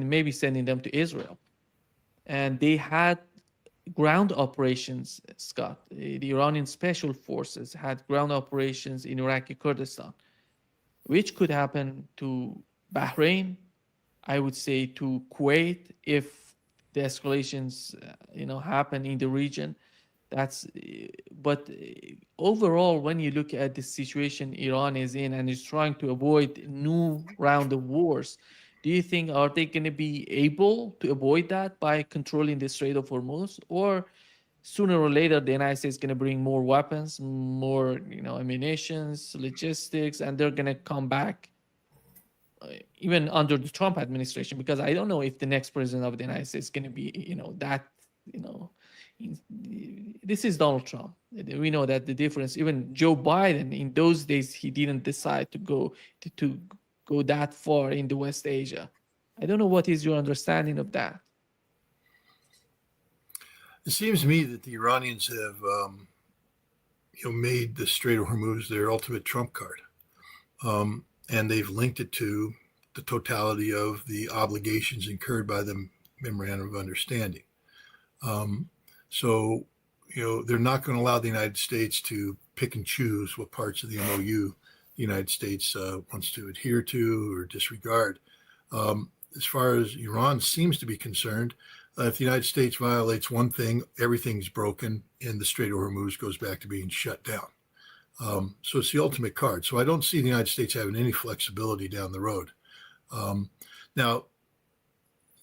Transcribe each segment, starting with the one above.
maybe sending them to Israel. And they had ground operations, Scott. The Iranian special forces had ground operations in Iraqi Kurdistan, which could happen to Bahrain, I would say to Kuwait if the escalations, happen in the region. That's, but overall, when you look at the situation Iran is in and is trying to avoid new round of wars, do you think are they going to be able to avoid that by controlling the Strait of Hormuz, or sooner or later the United States is going to bring more weapons, more ammunitions, logistics, and they're going to come back even under the Trump administration? Because I don't know if the next president of the United States is going to be that you know this is Donald Trump. We know that the difference. Even Joe Biden, in those days, he didn't decide to go that far into West Asia. I don't know what is your understanding of that. It seems to me that the Iranians have, made the Strait of Hormuz their ultimate trump card, and they've linked it to the totality of the obligations incurred by the Memorandum of Understanding. So, they're not going to allow the United States to pick and choose what parts of the MOU the United States wants to adhere to or disregard. As far as Iran seems to be concerned, if the United States violates one thing, everything's broken and the Strait of Hormuz goes back to being shut down. So it's the ultimate card. So I don't see the United States having any flexibility down the road. Now,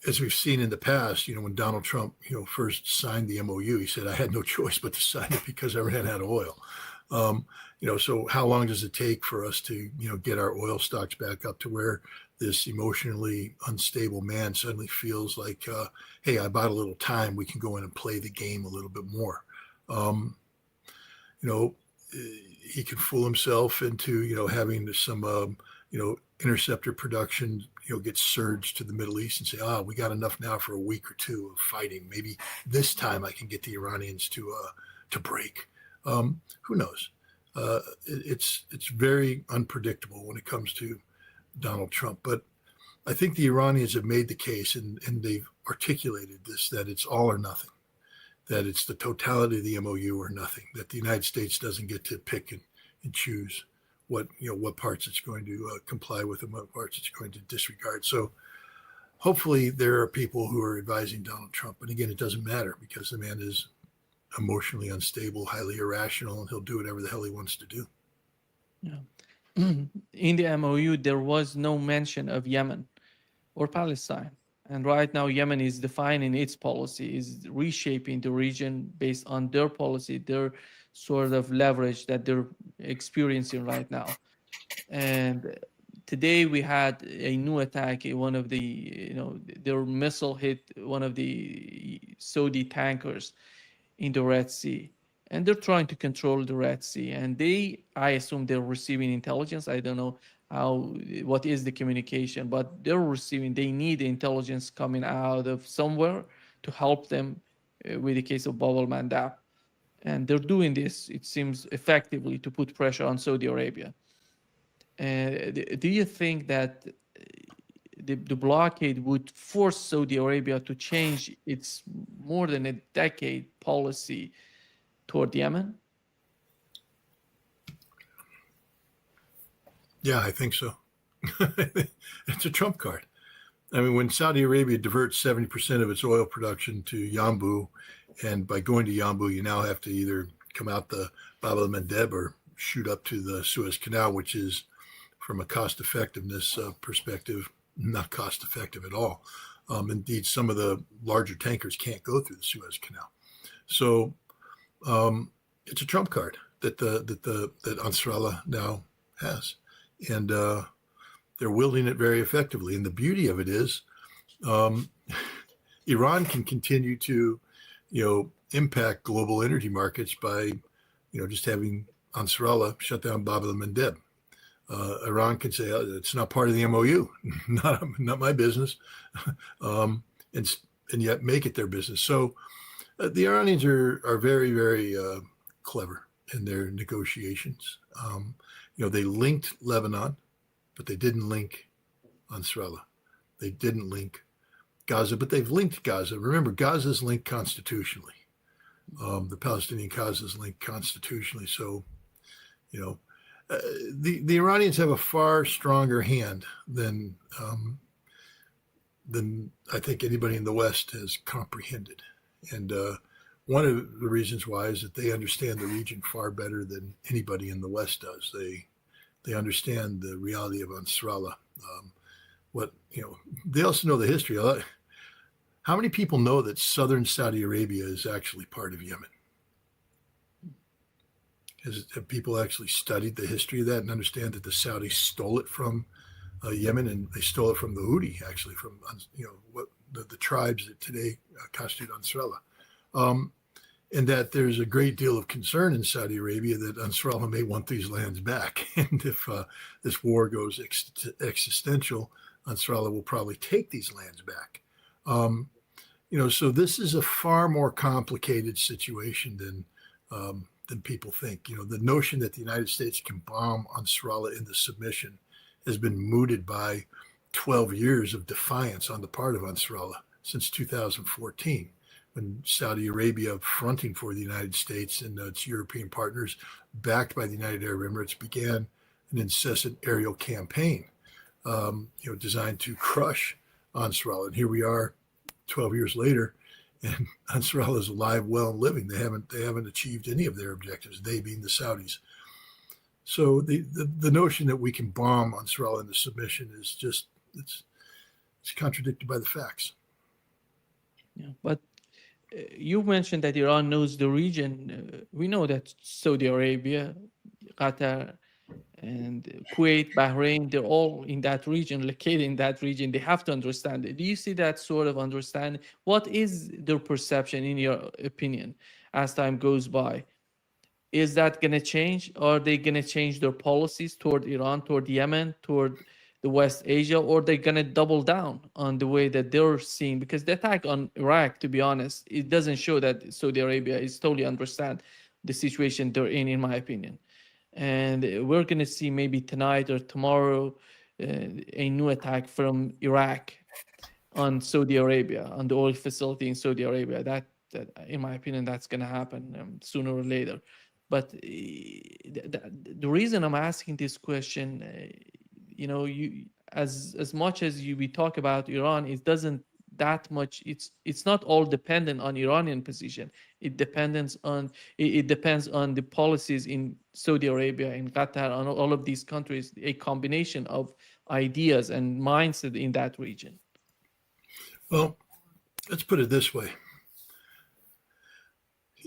as we've seen in the past, when Donald Trump, first signed the MOU, he said, I had no choice but to sign it because Iran had oil. So how long does it take for us to, get our oil stocks back up to where this emotionally unstable man suddenly feels like, hey, I bought a little time. We can go in and play the game a little bit more. He can fool himself into, having some, interceptor production, get surged to the Middle East and say, we got enough now for a week or two of fighting. Maybe this time I can get the Iranians to break. Who knows? It's very unpredictable when it comes to Donald Trump. But I think the Iranians have made the case, and they've articulated this, that it's all or nothing, that it's the totality of the MOU or nothing, that the United States doesn't get to pick and choose what parts it's going to comply with and what parts it's going to disregard. So hopefully there are people who are advising Donald Trump. And again, it doesn't matter because the man is emotionally unstable, highly irrational, and he'll do whatever the hell he wants to do. Yeah. In the MOU, there was no mention of Yemen or Palestine. And right now, Yemen is defining its policy, is reshaping the region based on their policy, their sort of leverage that they're experiencing right now. And today we had a new attack. One of the, their missile hit one of the Saudi tankers in the Red Sea. And they're trying to control the Red Sea. And I assume they're receiving intelligence. I don't know what is the communication, but they need intelligence coming out of somewhere to help them with the case of Bab al-Mandab. And they're doing this, it seems, effectively to put pressure on Saudi Arabia. Do you think that the blockade would force Saudi Arabia to change its more than a decade policy toward Yemen? Yeah, I think so. It's a trump card. I mean, when Saudi Arabia diverts 70% of its oil production to Yanbu, and by going to Yanbu, you now have to either come out the Bab al-Mandeb or shoot up to the Suez Canal, which is, from a cost effectiveness perspective, not cost effective at all. Indeed, some of the larger tankers can't go through the Suez Canal. So it's a trump card that Ansarallah now has, and they're wielding it very effectively. And the beauty of it is, Iran can continue to, impact global energy markets by, just having Ansarallah shut down Bab al-Mandeb. Iran can say, it's not part of the MOU, not my business, and yet make it their business. So the Iranians are very, very clever in their negotiations. They linked Lebanon, but they didn't link Ansarallah. They didn't link Gaza, but they've linked Gaza. Remember, Gaza is linked constitutionally. The Palestinian cause is linked constitutionally. So, you know, the Iranians have a far stronger hand than I think anybody in the West has comprehended. And one of the reasons why is that they understand the region far better than anybody in the West does. They understand the reality of Nasrallah. They also know the history. How many people know that southern Saudi Arabia is actually part of Yemen? Have people actually studied the history of that and understand that the Saudis stole it from Yemen, and they stole it from the Houthi, actually, from the tribes that today constitute Nasrallah, and that there's a great deal of concern in Saudi Arabia that Nasrallah may want these lands back, and if this war goes existential, Nasrallah will probably take these lands back. So this is a far more complicated situation than people think. The notion that the United States can bomb Nasrallah into submission has been mooted by 12 years of defiance on the part of Nasrallah since 2014, when Saudi Arabia, fronting for the United States and its European partners, backed by the United Arab Emirates, began an incessant aerial campaign, designed to crush Nasrallah. And here we are 12 years later, and Nasrallah is alive, well, and living. They haven't achieved any of their objectives, they being the Saudis. So the notion that we can bomb Nasrallah into submission is just it's contradicted by the facts. Yeah, but you mentioned that Iran knows the region. We know that Saudi Arabia, Qatar, and Kuwait, Bahrain, they're all in that region, located in that region. They have to understand it. Do you see that sort of understanding? What is their perception, in your opinion, as time goes by? Is that going to change? Are they going to change their policies toward Iran, toward Yemen, toward the West Asia, or they're going to double down on the way that they're seeing? Because the attack on Iraq, to be honest, it doesn't show that Saudi Arabia is totally understand the situation they're in my opinion. And we're going to see maybe tonight or tomorrow a new attack from Iraq on Saudi Arabia, on the oil facility in Saudi Arabia. That in my opinion, that's going to happen sooner or later. But the reason I'm asking this question, you as much as we talk about Iran, it doesn't that much. It's not all dependent on Iranian position. It depends on the policies in Saudi Arabia, in Qatar, on all of these countries. A combination of ideas and mindset in that region. Well, let's put it this way.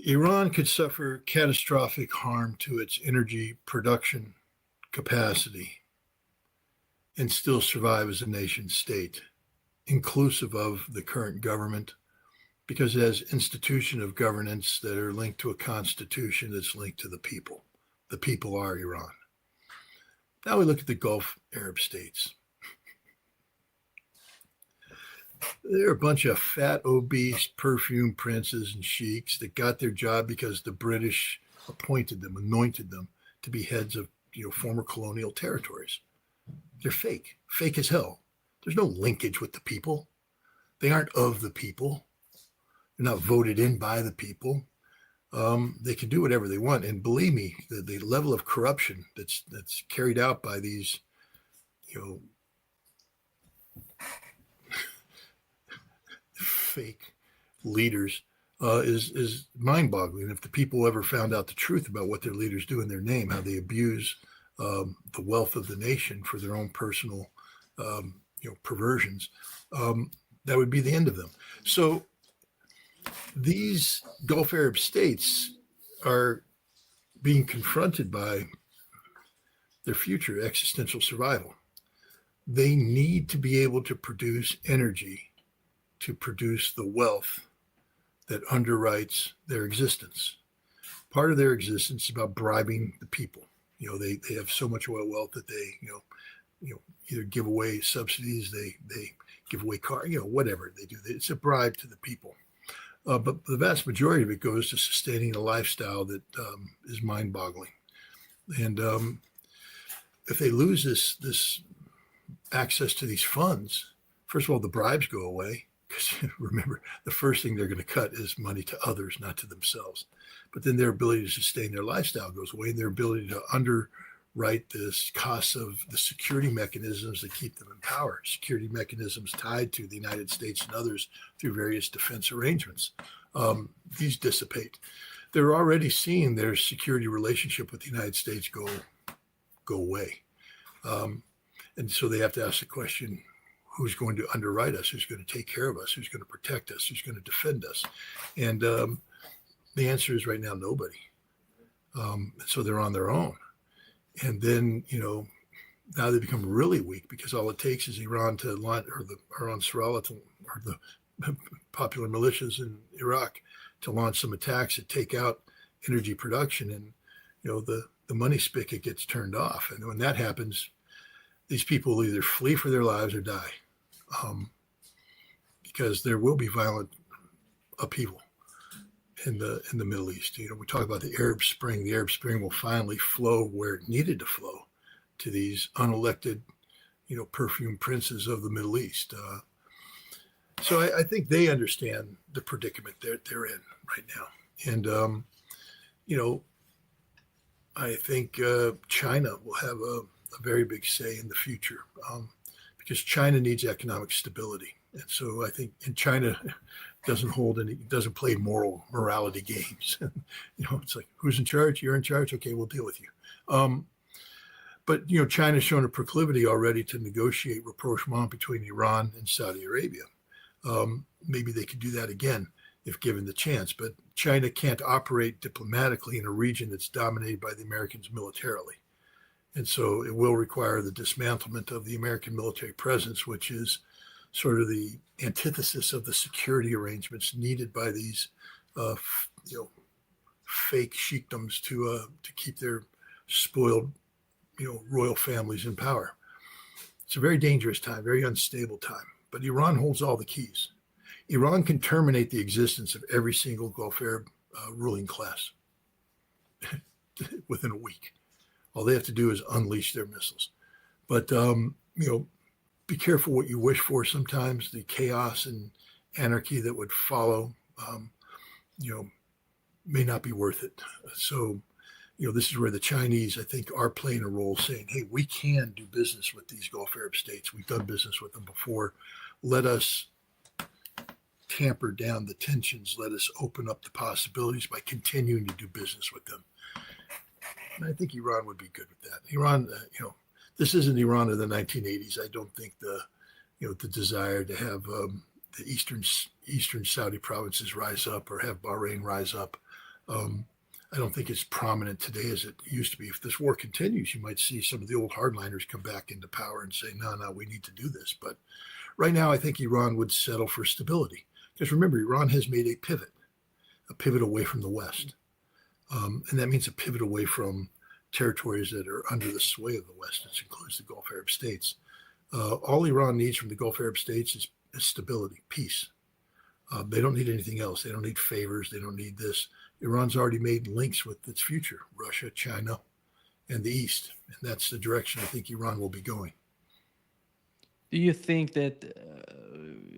Iran could suffer catastrophic harm to its energy production capacity and still survive as a nation state, inclusive of the current government, because it has institutions of governance that are linked to a constitution that's linked to the people. The people are Iran. Now we look at the Gulf Arab states. They're a bunch of fat, obese, perfume princes and sheiks that got their job because the British appointed them, anointed them to be heads of former colonial territories. They're fake as hell. There's no linkage with the people. They aren't of the people. They're not voted in by the people. They can do whatever they want. And believe me, the level of corruption that's carried out by these, fake leaders is mind-boggling. If the people ever found out the truth about what their leaders do in their name, how they abuse the wealth of the nation for their own personal perversions, that would be the end of them. So these Gulf Arab states are being confronted by their future existential survival. They need to be able to produce energy to produce the wealth that underwrites their existence. Part of their existence is about bribing the people. They have so much oil wealth that they, either give away subsidies, they give away car, whatever they do. It's a bribe to the people. But the vast majority of it goes to sustaining a lifestyle that is mind-boggling. And if they lose this access to these funds, first of all, the bribes go away because remember, the first thing they're going to cut is money to others, not to themselves. But then their ability to sustain their lifestyle goes away, and their ability to underwrite this costs of the security mechanisms that keep them in power, security mechanisms tied to the United States and others through various defense arrangements. These dissipate. They're already seeing their security relationship with the United States go away. And so they have to ask the question, who's going to underwrite us? Who's going to take care of us? Who's going to protect us? Who's going to defend us? And the answer is right now, nobody. So they're on their own. And then, now they become really weak because all it takes is Iran to launch, or Nasrallah, or the popular militias in Iraq to launch some attacks that take out energy production, and the money spigot gets turned off. And when that happens, these people will either flee for their lives or die, because there will be violent upheaval in the Middle East. We talk about the Arab Spring. The Arab Spring will finally flow where it needed to flow, to these unelected, perfume princes of the Middle East. So I think they understand the predicament they're in right now. And, I think China will have a very big say in the future, because China needs economic stability. And so I think, and China doesn't play morality games. It's like, who's in charge? You're in charge. Okay, we'll deal with you. But China's shown a proclivity already to negotiate rapprochement between Iran and Saudi Arabia. Maybe they could do that again if given the chance. But China can't operate diplomatically in a region that's dominated by the Americans militarily. And so it will require the dismantlement of the American military presence, which is sort of the antithesis of the security arrangements needed by these, fake sheikdoms to keep their spoiled, royal families in power. It's a very dangerous time, very unstable time. But Iran holds all the keys. Iran can terminate the existence of every single Gulf Arab ruling class within a week. All they have to do is unleash their missiles. But, be careful what you wish for. Sometimes the chaos and anarchy that would follow, may not be worth it. So, this is where the Chinese, I think, are playing a role, saying, hey, we can do business with these Gulf Arab states. We've done business with them before. Let us tamper down the tensions. Let us open up the possibilities by continuing to do business with them. And I think Iran would be good with that. Iran, this isn't Iran of the 1980s. I don't think the desire to have the eastern Saudi provinces rise up or have Bahrain rise up. I don't think it's prominent today as it used to be. If this war continues, you might see some of the old hardliners come back into power and say, no, we need to do this. But right now, I think Iran would settle for stability. Because remember, Iran has made a pivot away from the West. And that means a pivot away from territories that are under the sway of the West, which includes the Gulf Arab states. All Iran needs from the Gulf Arab states is stability, peace. They don't need anything else. They don't need favors. They don't need this. Iran's already made links with its future, Russia, China, and the East. And that's the direction I think Iran will be going. Do you think that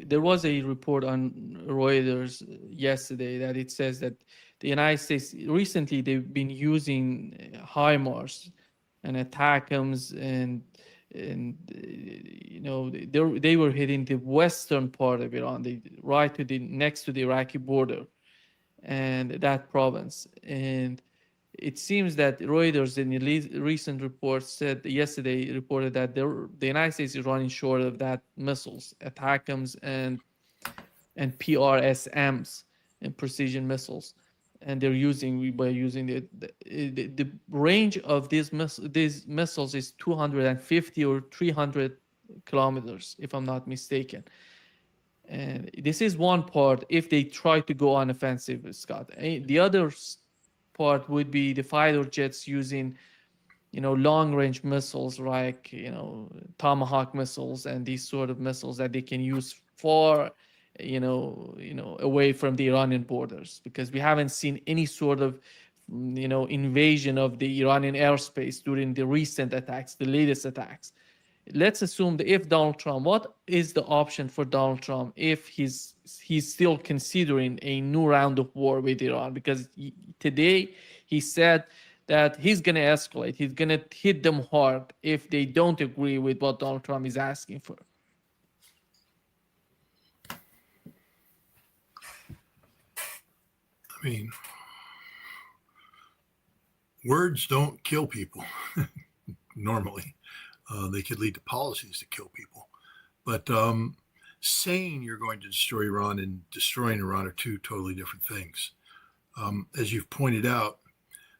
there was a report on Reuters yesterday that it says that the United States recently they've been using HIMARS and ATACMS and they were hitting the western part of Iran, right to the next to the Iraqi border and that province. And it seems that Reuters in the recent report yesterday reported that the United States is running short of that missiles, ATACMS and PRSMs and precision missiles, and they're using the range of these missiles is 250 or 300 kilometers, if I'm not mistaken. And this is one part if they try to go on offensive, Scott. The other part would be the fighter jets using, long range missiles like, Tomahawk missiles and these sort of missiles that they can use far, away from the Iranian borders, because we haven't seen any sort of, invasion of the Iranian airspace during the recent attacks, the latest attacks. let's assume that if Donald Trump, what is the option for Donald Trump if he's still considering a new round of war with Iran? Because today he said that he's going to escalate, he's going to hit them hard if they don't agree with what Donald Trump is asking for. I mean, words don't kill people normally. They could lead to policies to kill people. But saying you're going to destroy Iran and destroying Iran are two totally different things. As you've pointed out,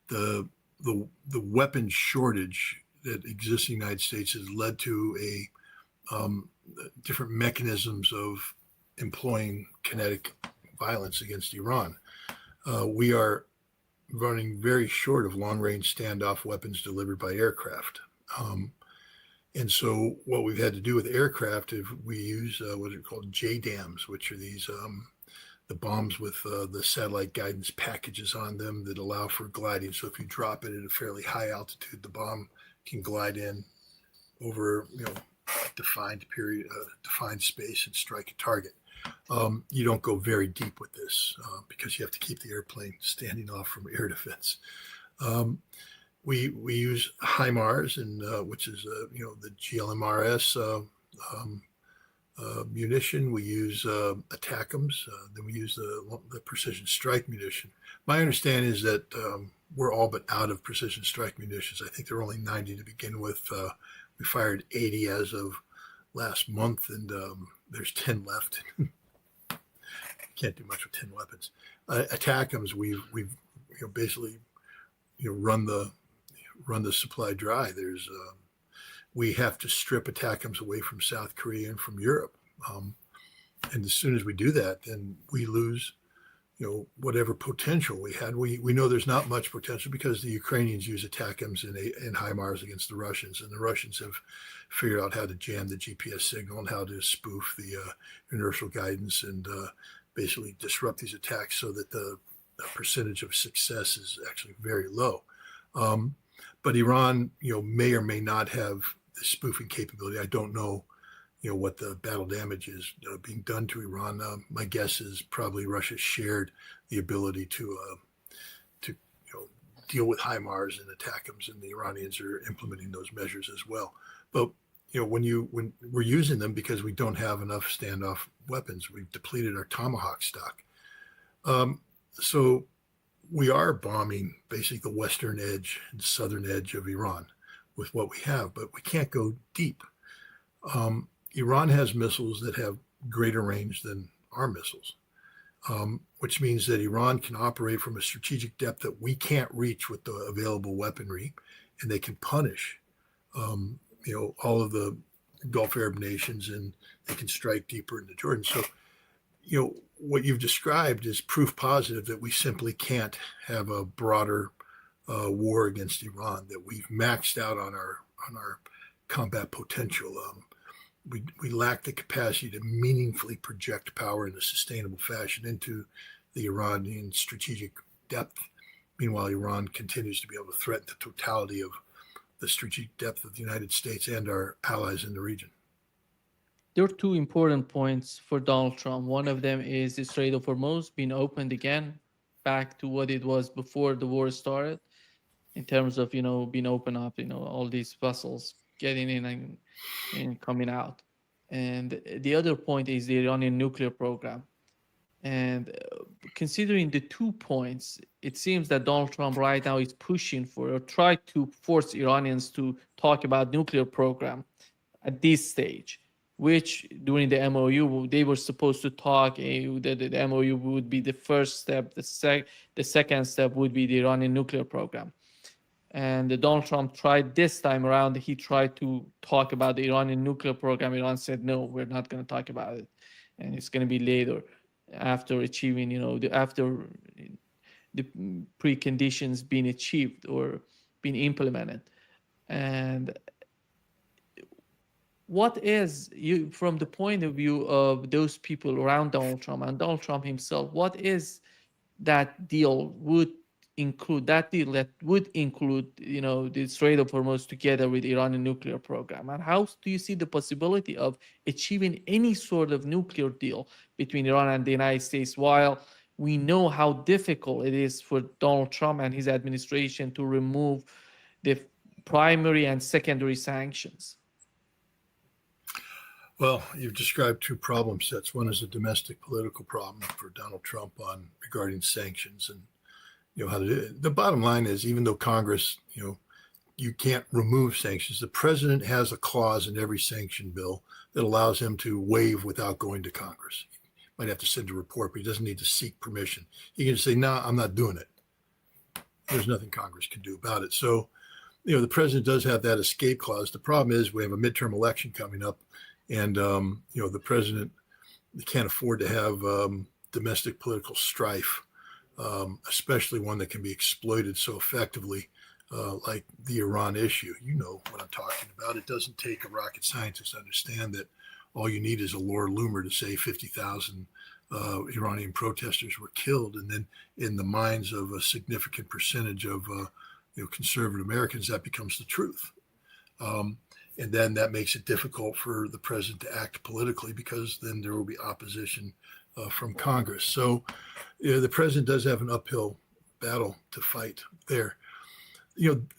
the weapons shortage that exists in the United States has led to different mechanisms of employing kinetic violence against Iran. We are running very short of long-range standoff weapons delivered by aircraft. And so what we've had to do with aircraft is we use what are called JDAMs, which are these the bombs with the satellite guidance packages on them that allow for gliding. So if you drop it at a fairly high altitude, the bomb can glide in over defined space and strike a target. You don't go very deep with this because you have to keep the airplane standing off from air defense. We use HIMARS, and which is the GLMRS munition. We use ATACMS. Then we use the precision strike munition. My understanding is that we're all but out of precision strike munitions. I think there are only 90 to begin with. We fired 80 as of last month, and there's 10 left. Can't do much with 10 weapons. ATACMS, we've basically run the supply dry. We have to strip ATACMS away from South Korea and from Europe, and as soon as we do that, then we lose whatever potential we had. We know there's not much potential because the Ukrainians use ATACMS and HIMARS against the Russians, and the Russians have figured out how to jam the GPS signal and how to spoof the inertial guidance and basically disrupt these attacks so that the percentage of success is actually very low. But Iran, may or may not have the spoofing capability. I don't know, what the battle damage is being done to Iran. My guess is probably Russia shared the ability to deal with HIMARS and ATACMS, and the Iranians are implementing those measures as well. But when we're using them because we don't have enough standoff weapons, we've depleted our Tomahawk stock. So we are bombing basically the western edge and southern edge of Iran with what we have, but we can't go deep. Iran has missiles that have greater range than our missiles, which means that Iran can operate from a strategic depth that we can't reach with the available weaponry, and they can punish, all of the Gulf Arab nations, and they can strike deeper into Jordan. So, what you've described is proof positive that we simply can't have a broader war against Iran, that we've maxed out on our combat potential. We lack the capacity to meaningfully project power in a sustainable fashion into the Iranian strategic depth. Meanwhile, Iran continues to be able to threaten the totality of the strategic depth of the United States and our allies in the region. There are two important points for Donald Trump. One of them is the Strait of Hormuz being opened again, back to what it was before the war started, in terms of being open up, all these vessels getting in and coming out. And the other point is the Iranian nuclear program. And considering the 2 points, it seems that Donald Trump right now is pushing for, or try to force Iranians to talk about nuclear program at this stage, which during the MOU, they were supposed to talk, the MOU would be the first step, the second step would be the Iranian nuclear program. And Donald Trump tried this time around, he tried to talk about the Iranian nuclear program. Iran said, no, we're not going to talk about it. And it's going to be later, after achieving, after the preconditions being achieved or being implemented. And what is, from the point of view of those people around Donald Trump and Donald Trump himself, what is that deal? Would include that deal that would include, the Strait of Hormuz together with Iranian nuclear program? And how do you see the possibility of achieving any sort of nuclear deal between Iran and the United States, while we know how difficult it is for Donald Trump and his administration to remove the primary and secondary sanctions? Well, you've described two problem sets. One is a domestic political problem for Donald Trump on regarding sanctions and how to do it. The bottom line is, even though Congress, you can't remove sanctions, the president has a clause in every sanction bill that allows him to waive without going to Congress. He might have to send a report, but he doesn't need to seek permission. He can just say, "No, I'm not doing it." There's nothing Congress can do about it. So, the president does have that escape clause. The problem is we have a midterm election coming up. And, the president can't afford to have domestic political strife, especially one that can be exploited so effectively, like the Iran issue. You know what I'm talking about. It doesn't take a rocket scientist to understand that all you need is a Laura Loomer to say 50,000 Iranian protesters were killed. And then in the minds of a significant percentage of conservative Americans, that becomes the truth. And then that makes it difficult for the president to act politically, because then there will be opposition from Congress. So the president does have an uphill battle to fight there.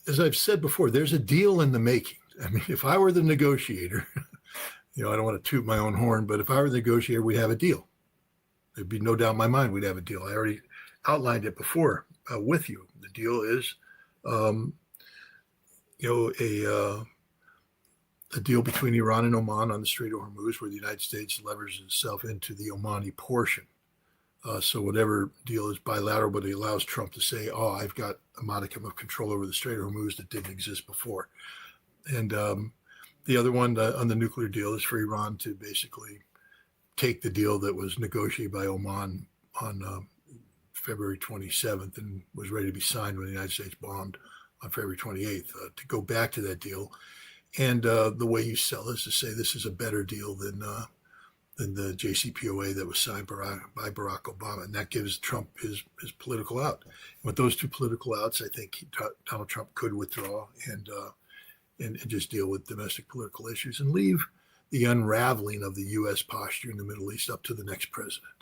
As I've said before, there's a deal in the making. I mean, if I were the negotiator, I don't want to toot my own horn, but if I were the negotiator, we'd have a deal. There'd be no doubt in my mind we'd have a deal. I already outlined it before with you. The deal is, a deal between Iran and Oman on the Strait of Hormuz, where the United States leverages itself into the Omani portion. So whatever deal is bilateral, but it allows Trump to say, "Oh, I've got a modicum of control over the Strait of Hormuz that didn't exist before." And the other one on the nuclear deal is for Iran to basically take the deal that was negotiated by Oman on February 27th and was ready to be signed when the United States bombed on February 28th, to go back to that deal. And the way you sell is to say this is a better deal than the JCPOA that was signed by Barack Obama. And that gives Trump his political out. And with those two political outs, I think Donald Trump could withdraw and just deal with domestic political issues and leave the unraveling of the U.S. posture in the Middle East up to the next president.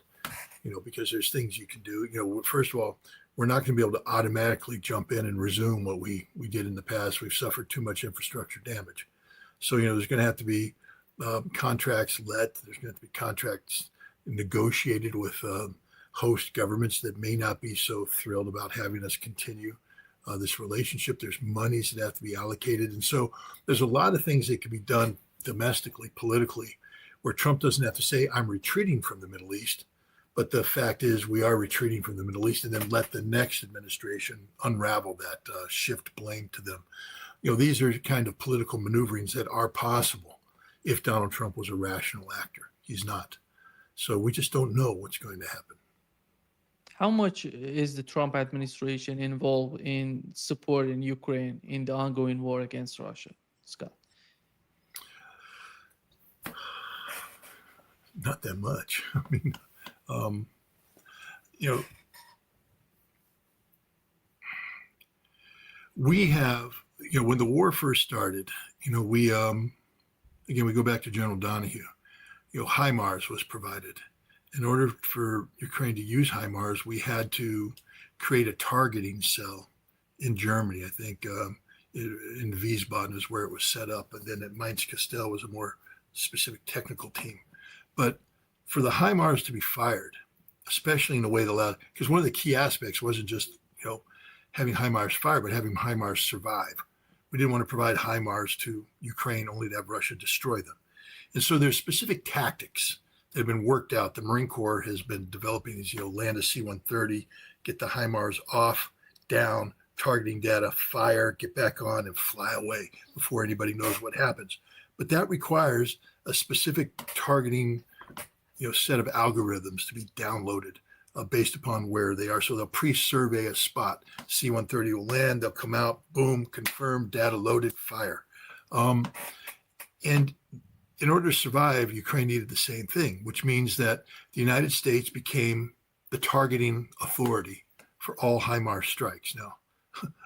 Because there's things you can do. First of all, we're not going to be able to automatically jump in and resume what we did in the past. We've suffered too much infrastructure damage. So, there's going to have to be contracts let. There's going to have to be contracts negotiated with host governments that may not be so thrilled about having us continue this relationship. There's monies that have to be allocated. And so there's a lot of things that can be done domestically, politically, where Trump doesn't have to say, "I'm retreating from the Middle East." But the fact is, we are retreating from the Middle East, and then let the next administration unravel that, shift blame to them. These are kind of political maneuverings that are possible if Donald Trump was a rational actor. He's not. So we just don't know what's going to happen. How much is the Trump administration involved in supporting Ukraine in the ongoing war against Russia, Scott? Not that much. I mean, we have, when the war first started, we go back to General Donahue, HIMARS was provided. In order for Ukraine to use HIMARS, we had to create a targeting cell in Germany. I think in Wiesbaden is where it was set up. And then at Mainz-Kastel was a more specific technical team. But for the HIMARS to be fired, especially in a way that allowed, because one of the key aspects wasn't just, having HIMARS fired, but having HIMARS survive. We didn't want to provide HIMARS to Ukraine only to have Russia destroy them. And so there's specific tactics that have been worked out. The Marine Corps has been developing these, land a C-130, get the HIMARS off, down, targeting data, fire, get back on and fly away before anybody knows what happens. But that requires a specific targeting set of algorithms to be downloaded based upon where they are. So they'll pre-survey a spot. C-130 will land, they'll come out, boom, confirm, data loaded, fire. And in order to survive, Ukraine needed the same thing, which means that the United States became the targeting authority for all HIMARS strikes. Now,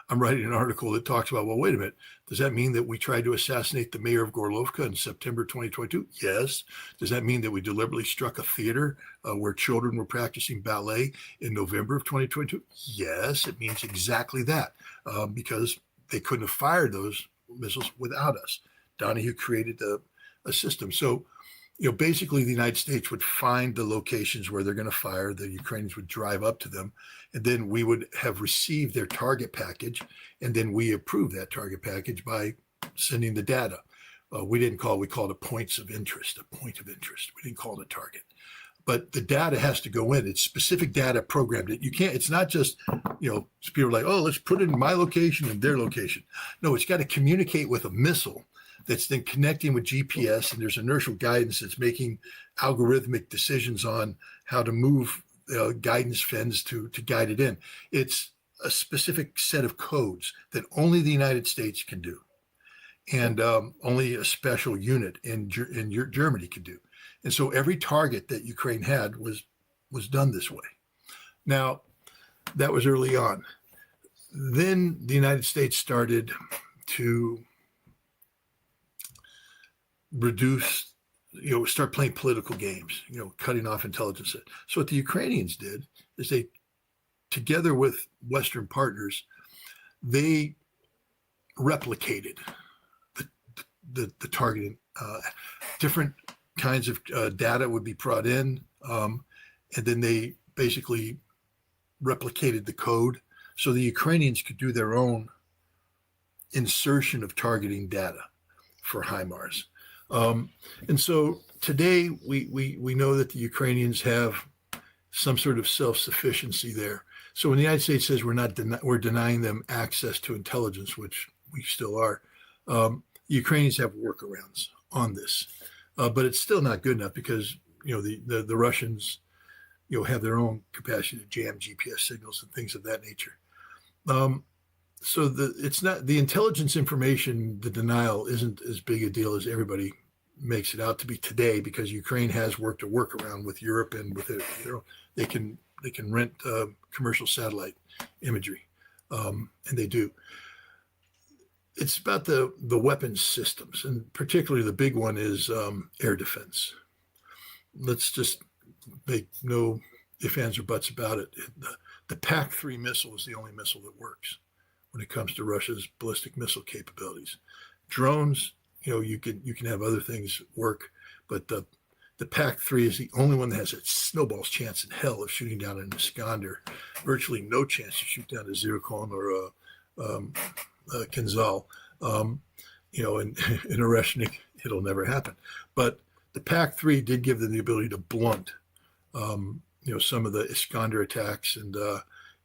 I'm writing an article that talks about, well, wait a minute, does that mean that we tried to assassinate the mayor of Gorlovka in September 2022? Yes. Does that mean that we deliberately struck a theater where children were practicing ballet in November of 2022? Yes, it means exactly that, because they couldn't have fired those missiles without us. Donahue created a system. So, basically the United States would find the locations where they're going to fire. The Ukrainians would drive up to them, and then we would have received their target package, and then we approve that target package by sending the data. We called it points of interest, a point of interest. We didn't call it a target. But the data has to go in. It's specific data programmed. It's not just, people are like, oh, let's put it in my location and their location. No, it's got to communicate with a missile that's then connecting with GPS, and there's inertial guidance that's making algorithmic decisions on how to move guidance fins to guide it in. It's a specific set of codes that only the United States can do, and only a special unit in Germany can do. And so every target that Ukraine had was done this way. Now, that was early on. Then the United States started to reduce, start playing political games, cutting off intelligence. So what the Ukrainians did is they, together with Western partners, they replicated the targeting. Different kinds of data would be brought in, and then they basically replicated the code so the Ukrainians could do their own insertion of targeting data for HIMARS. And so today we know that the Ukrainians have some sort of self-sufficiency there. So when the United States says we're denying them access to intelligence, which we still are, the Ukrainians have workarounds on this, but it's still not good enough because the Russians have their own capacity to jam GPS signals and things of that nature. So it's not the intelligence information. The denial isn't as big a deal as everybody makes it out to be today, because Ukraine has worked a workaround with Europe, and with it, they can rent commercial satellite imagery, and they do. It's about the weapons systems, and particularly the big one is air defense. Let's just make no ifs, ands, or buts about it. The PAC-3 missile is the only missile that works when it comes to Russia's ballistic missile capabilities. Drones, you can have other things work, but the PAC-3 is the only one that has a snowball's chance in hell of shooting down an Iskander. Virtually no chance to shoot down a Zircon or a Kinzhal. In a Oreshnik, it'll never happen. But the PAC-3 did give them the ability to blunt, some of the Iskander attacks, and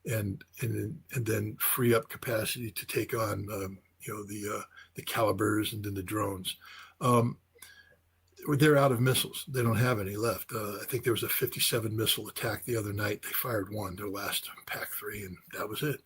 then free up capacity to take on, the calibers and then the drones. They're out of missiles. They don't have any left. I think there was a 57 missile attack the other night. They fired one, their last PAC-3, and that was it.